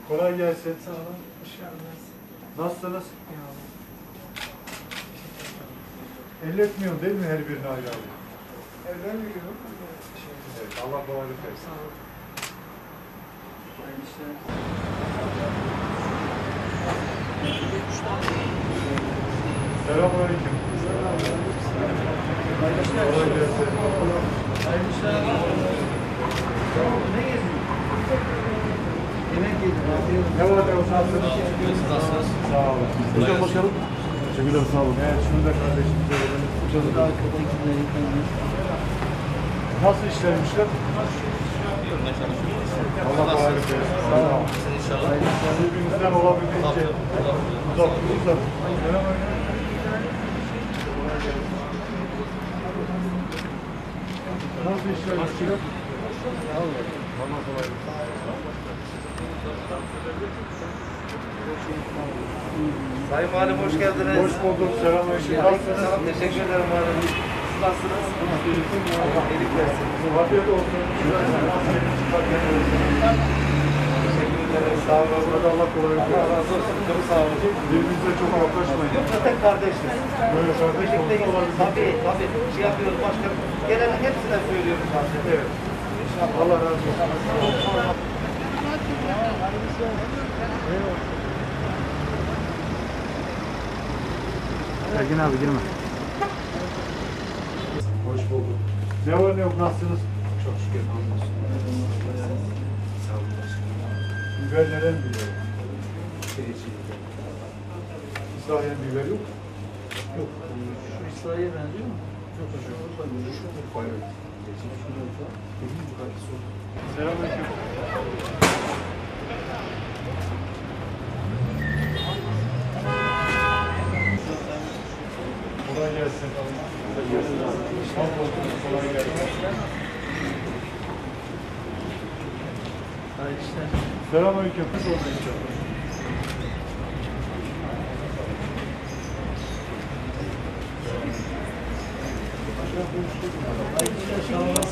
Kolay gelsin. Sağ olun. Hoş geldiniz. Nasılsınız? Eyvallah. Elletmiyorsun değil mi her birini ayrı ayrı? Evden yürüyorum. Evet, Allah kolaylık versin. Sağ olun. Hayırlı işler. Selamünaleyküm. Kolay gelsin. Hayırlı işler. Ne geziyorsun? Yemek yedim. Ne var ne yok? Nasılsınız? Sağ olun. Hocam başkanım. Teşekkürler, sağ olun. Evet, şunu da kardeşimize verelim. Burada arkadakileri tanıyoruz. Nasıl işlermişler? Allah kolaylık versin. Sağ olun. Birbirinizden olabildiğince uzak durursak. Nasıl işlermişler? Allah kolaylık versin. Sayın Valim hoş geldiniz. Hoş bulduk. Selamünaleyküm. Nasılsınız? Teşekkür ederim Valim. Siz nasılsınız? İyilik versin. Afiyet olsun. Teşekkür ederim. Sağ olun. Burada Allah kolaylık Allah versin. razı olsun. Çok sağ olun. Birbirinize çok yaklaşmayın. Yok zaten kardeşiz. Böyle kardeş Birlikte olsa olabilir. tabii şey yapıyoruz başkanım. Gelenin hepsine söylüyoruz zaten. Evet. Allah razı olsun. Ergin abi girme. Hoş bulduk. Ne var ne yok, nasılsınız? Çok şükür. Sağ olun başkanım. Biber neden biliyor? Biricilik. İsrail'in biber yok. Yok. Şu İsrail'e benziyor mu? Çok hoş. Selamünaleyküm. Kolay gelsin. Hoş bulduk. Kolay gelsin. Hayırlı işler. Selamünaleyküm. Hayırlı işler. Sağ olun.